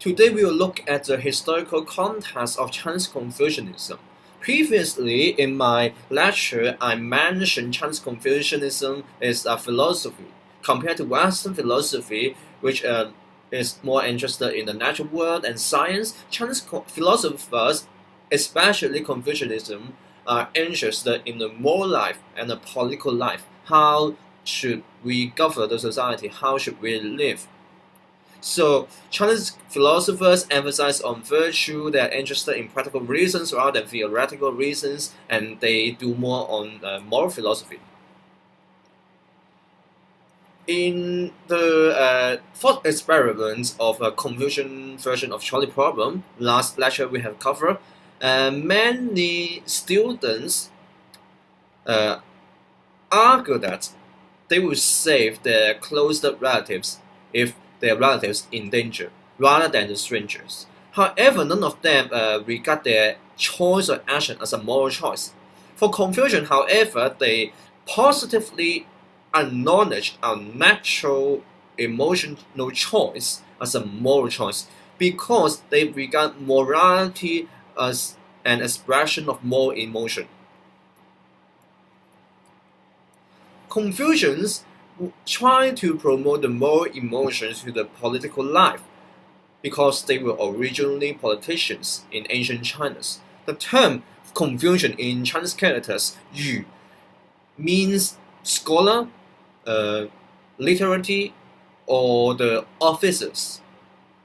Today we will look at the historical context of Chinese Confucianism. Previously, in my lecture, I mentioned Chinese Confucianism is a philosophy. Compared to Western philosophy, which is more interested in the natural world and science, Chinese philosophers, especially Confucianism, are interested in the moral life and the political life. How should we govern the society? How should we live? So Chinese philosophers emphasize on virtue. They are interested in practical reasons rather than theoretical reasons, and they do more on moral philosophy. In the thought experiment of a Confucian version of trolley problem, last lecture we have covered, many students argue that they will save their closest relatives if their relatives in danger, rather than the strangers. However, none of them regard their choice or action as a moral choice. For Confucian, however, they positively acknowledge our natural emotional choice as a moral choice because they regard morality as an expression of moral emotion. Confucians try to promote the moral emotions to the political life because they were originally politicians in ancient China. The term Confucian in Chinese characters Yu means scholar, literary, or the officers.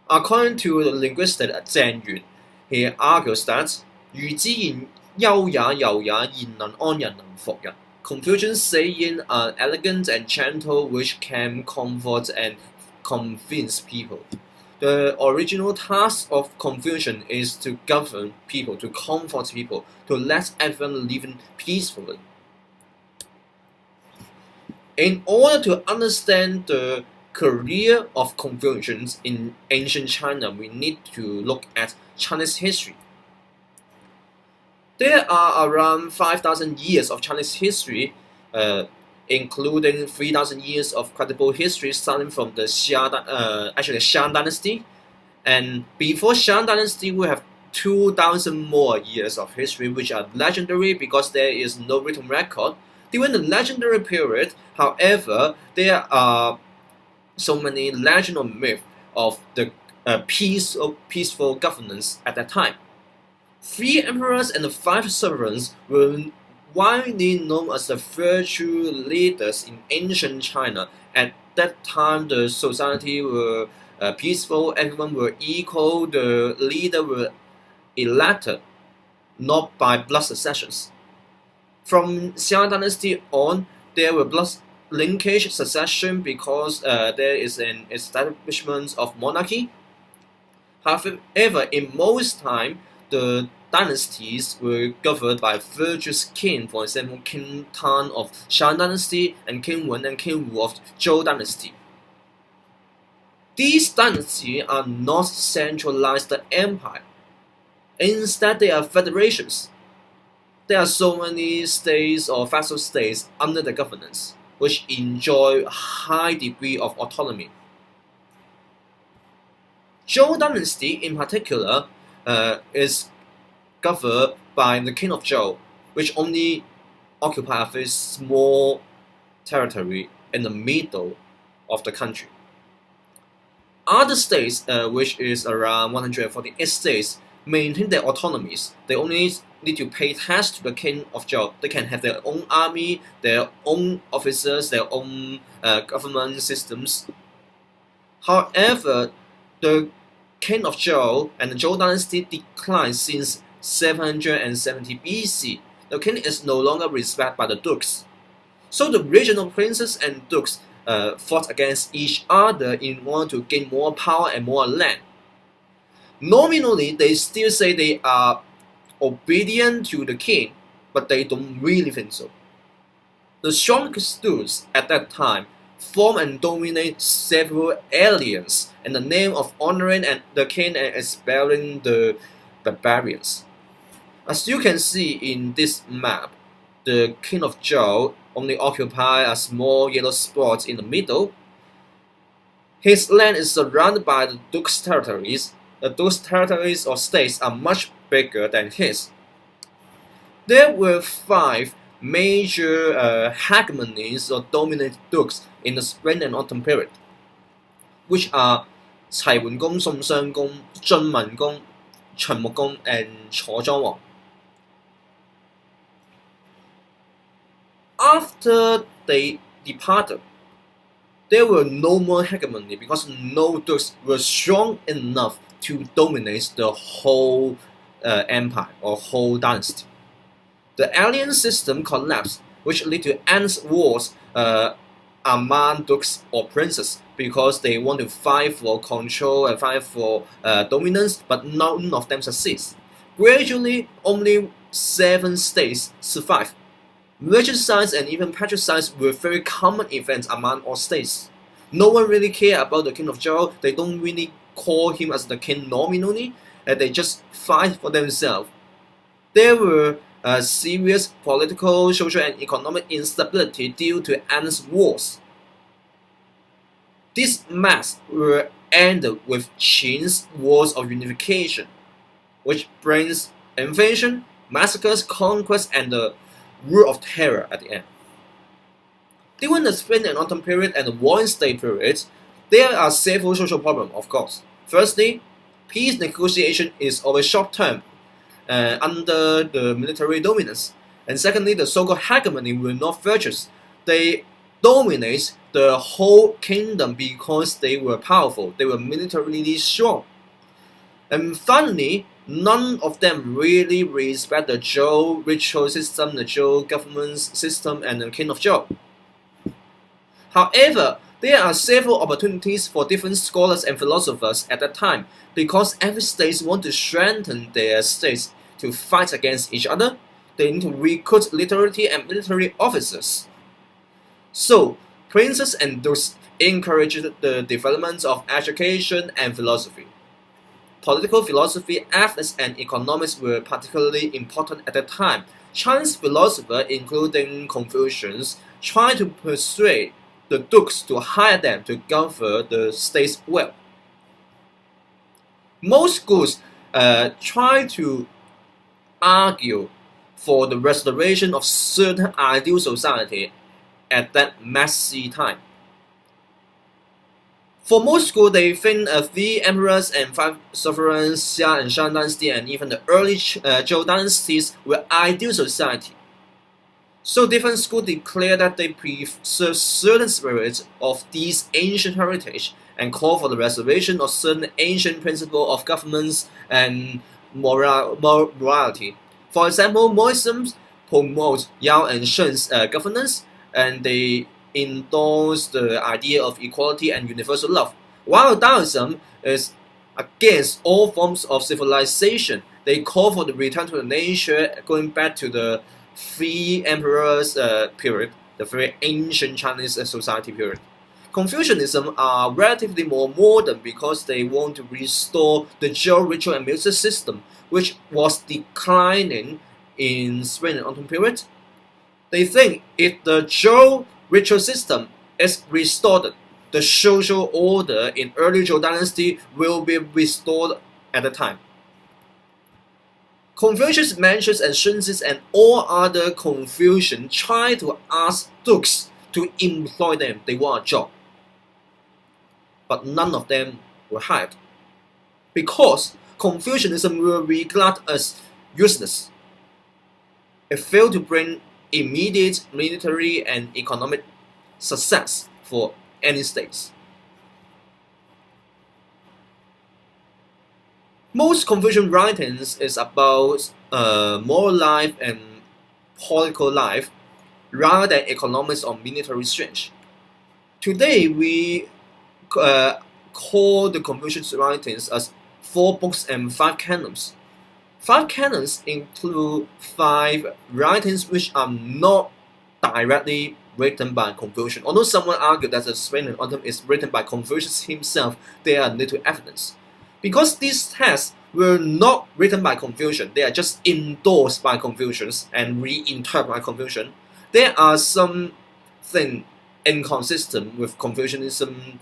According to the linguist Zhang Yun, he argues that 語之言優也柔也，言能安人能服人. Confucian saying are elegant and gentle, which can comfort and convince people. The original task of Confucian is to govern people, to comfort people, to let everyone live peacefully. In order to understand the career of Confucians in ancient China, we need to look at Chinese history. There are around 5,000 years of Chinese history, including 3,000 years of credible history starting from the Xian dynasty. And before Xian dynasty, we have 2,000 more years of history, which are legendary because there is no written record. During the legendary period, however, there are so many legend or myth of the peaceful governance at that time. 3 emperors and 5 sovereigns were widely known as the virtue leaders in ancient China. At that time, the society were peaceful, everyone were equal, the leader were elected, not by blood successions. From Xian dynasty on, there were blood linkage succession because there is an establishment of monarchy. However, in most time, the dynasties were governed by virtuous king, for example, King Tan of Xian dynasty and King Wen and King Wu of Zhou dynasty. These dynasties are not centralized empire. Instead, they are federations. There are so many states or vassal states under the governance, which enjoy a high degree of autonomy. Zhou dynasty, in particular, is governed by the king of Zhou, which only occupies a very small territory in the middle of the country. Other states, which is around 148 states, maintain their autonomies. They only need to pay tax to the king of Zhou. They can have their own army, their own officers, their own government systems. However, the king of Zhou and the Zhou dynasty declined since 770 BC. The king is no longer respected by the dukes. So the regional princes and dukes fought against each other in order to gain more power and more land. Nominally, they still say they are obedient to the king, but they don't really think so. The strongest dukes at that time form and dominate several alliances in the name of honoring the king and expelling the barbarians. As you can see in this map, the king of Zhou only occupies a small yellow spot in the middle. His land is surrounded by the duke's territories, those territories or states are much bigger than his. There were 5 major hegemonies or dominant dukes in the spring and autumn period, which are 齊桓公、宋襄公、晉文公、秦穆公, and 楚莊王. After they departed, there were no more hegemony because no dukes were strong enough to dominate the whole empire or whole dynasty. The alliance system collapsed, which led to endless wars among dukes or princes because they want to fight for control and fight for dominance, but none of them succeeds. Gradually, only 7 states survived. Regicides and even patricides were very common events among all states. No one really cared about the king of Zhou. They don't really call him as the king nominally, and they just fight for themselves. There were serious political, social, and economic instability due to endless wars. These mess were ended with Qin's Wars of Unification, which brings invasion, massacres, conquest, and the rule of terror at the end. During the spring and autumn period and the warring state period, there are several social problems, of course. Firstly, peace negotiation is always short-term under the military dominance. And secondly, the so-called hegemony were not virtuous. They dominate the whole kingdom because they were powerful, they were militarily strong. And finally, none of them really respect the Zhou ritual system, the Zhou government system, and the king of Zhou. However, there are several opportunities for different scholars and philosophers at that time because every state wants to strengthen their states to fight against each other. They need to recruit literary and military officers. So, princes and dukes encouraged the development of education and philosophy. Political philosophy, ethics, and economics were particularly important at that time. Chinese philosophers, including Confucius, tried to persuade the dukes to hire them to govern the states well. Most schools try to argue for the restoration of certain ideal society at that messy time. For most schools, they think 3 emperors and 5 sovereigns, Xia and Shang dynasty, and even the early Zhou dynasties were ideal society. So different schools declare that they preserve certain spirits of these ancient heritage and call for the restoration of certain ancient principles of governance and morality. For example, Moisms promote Yao and Shun's governance, and they endorse the idea of equality and universal love. While Taoism is against all forms of civilization, they call for the return to the nature, going back to the 3 emperors period, the very ancient Chinese society period. Confucianism are relatively more modern because they want to restore the Zhou ritual and music system, which was declining in spring and autumn period. They think if the Zhou ritual system is restored, the social order in early Zhou dynasty will be restored at the time. Confucius, Mencius, and Xunzi and all other Confucians try to ask dukes to employ them. They want a job. But none of them were hired because Confucianism were regarded as useless. It failed to bring immediate military and economic success for any states. Most Confucian writings is about moral life and political life rather than economics or military strength. Today we call the Confucian writings as 4 books and 5 canons. 5 canons include 5 writings which are not directly written by Confucius. Although someone argued that the Spring and Autumn is written by Confucius himself, there are little evidence. Because these texts were not written by Confucius, they are just endorsed by Confucius and reinterpreted by Confucius, there are some things inconsistent with Confucianism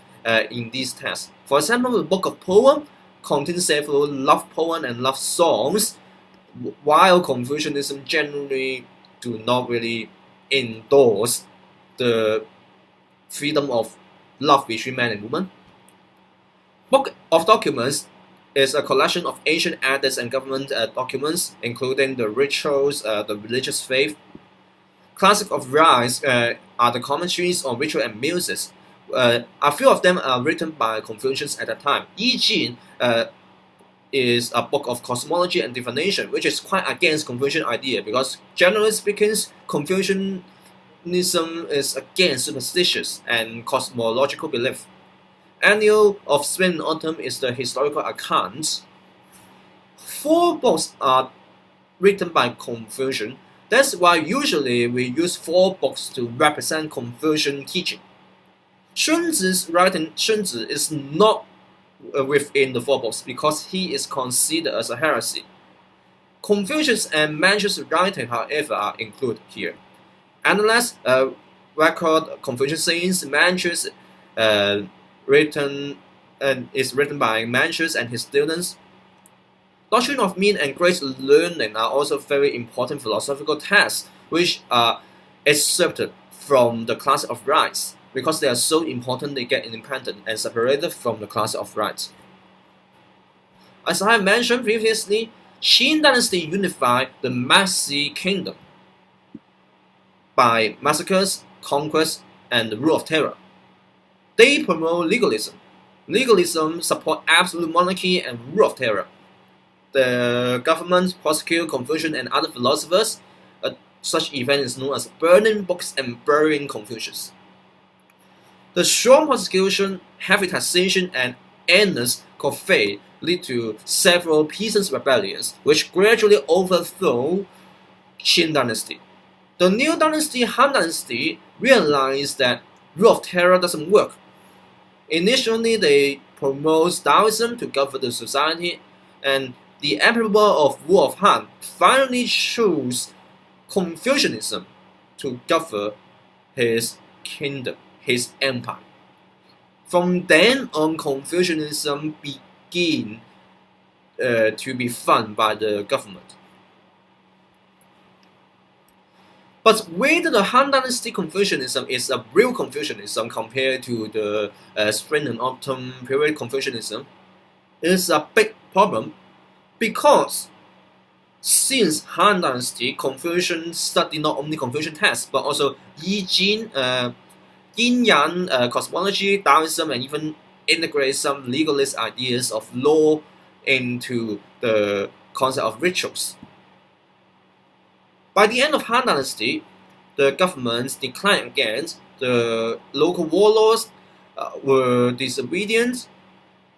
in these texts. For example, the Book of Poems contain several love poems and love songs, while Confucianism generally do not really endorse the freedom of love between man and woman. Book of Documents is a collection of ancient edicts and government documents, including the rituals, the religious faith. Classic of Rites are the commentaries on ritual and music. A few of them are written by Confucians at that time. Yi Jin is a book of cosmology and divination, which is quite against Confucian idea because, generally speaking, Confucianism is against superstitious and cosmological belief. Annual of Spring and Autumn is the historical account. 4 books are written by Confucian. That's why usually we use 4 books to represent Confucian teaching. Xunzi's writing Xunzi is not within the 4 books because he is considered as a heresy. Confucius and Mencius' writing, however, are included here. Analyze record Confucian sayings. Mencius is written by Mencius and his students. Doctrine of Mean and Great Learning are also very important philosophical texts, which are excerpted from the class of rights. Because they are so important, they get independent and separated from the class of rights. As I mentioned previously, Qin dynasty unified the Mencius kingdom by massacres, conquest, and the rule of terror. They promote legalism. Legalism supports absolute monarchy and rule of terror. The government prosecute Confucian and other philosophers. Such event is known as burning books and burying Confucius. The strong persecution, heavy taxation, and endless coffee lead to several peasants' rebellions, which gradually overthrow Qin dynasty. The new dynasty, Han dynasty, realized that rule of terror doesn't work. Initially, they promote Taoism to govern the society, and the emperor of Wu of Han finally chose Confucianism to govern his kingdom, his empire. From then on, Confucianism began to be funded by the government. But whether the Han Dynasty Confucianism is a real Confucianism compared to the Spring and Autumn period Confucianism is a big problem, because since Han Dynasty, Confucians studied not only Confucian texts but also Yi Jin, Yin Yang cosmology, Taoism, and even integrate some legalist ideas of law into the concept of rituals. By the end of Han Dynasty, the government declined again, the local warlords were disobedient,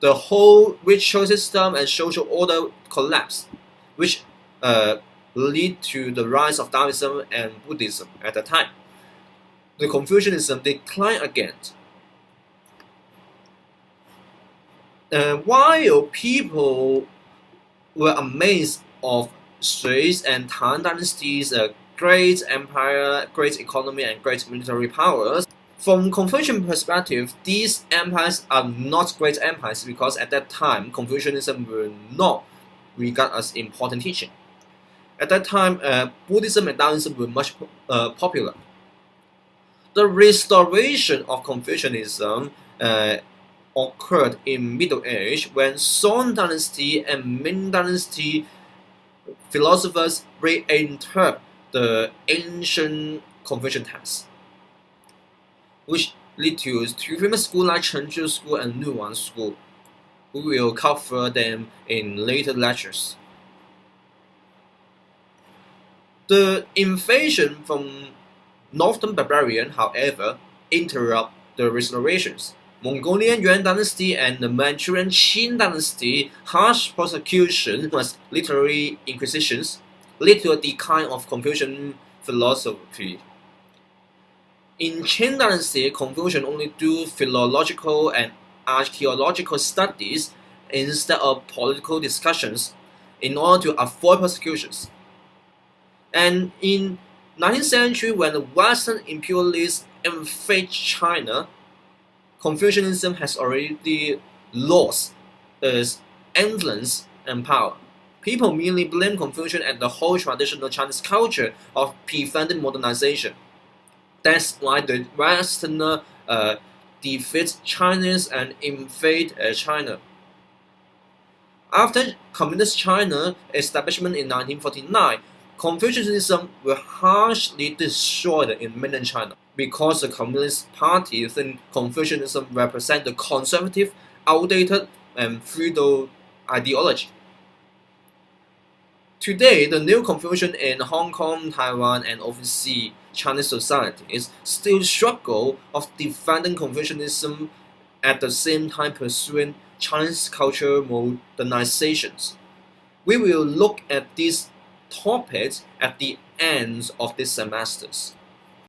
the whole ritual system and social order collapsed, which lead to the rise of Taoism and Buddhism at the time. The Confucianism declined again. While people were amazed of Sui and Tang dynasties' great empire, great economy, and great military powers, from Confucian perspective, these empires are not great empires because at that time Confucianism were not regarded as important teaching. At that time, Buddhism and Taoism were much popular. The restoration of Confucianism occurred in Middle Age when Song Dynasty and Ming Dynasty philosophers reinterpret the ancient Confucian texts, which lead to 2 famous schools like Chengzhi School and Luwan School. We will cover them in later lectures. The invasion from Northern Barbarian, however, interrupt the restorations. Mongolian Yuan dynasty and the Manchurian Qin dynasty harsh persecution as literary inquisitions led to a decline of Confucian philosophy. In Qin dynasty, Confucian only do philological and archaeological studies instead of political discussions in order to avoid persecutions. And in 19th century, when the Western imperialists invade China, Confucianism has already lost its influence and power. People merely blame Confucius and the whole traditional Chinese culture of preventing modernization. That's why the Westerner defeat Chinese and invade China. After Communist China establishment in 1949, Confucianism was harshly destroyed in mainland China because the Communist Party think Confucianism represents the conservative, outdated, and feudal ideology. Today, the new Confucian in Hong Kong, Taiwan, and overseas Chinese societies still struggle of defending Confucianism at the same time pursuing Chinese cultural modernizations. We will look at these topics at the end of this semester.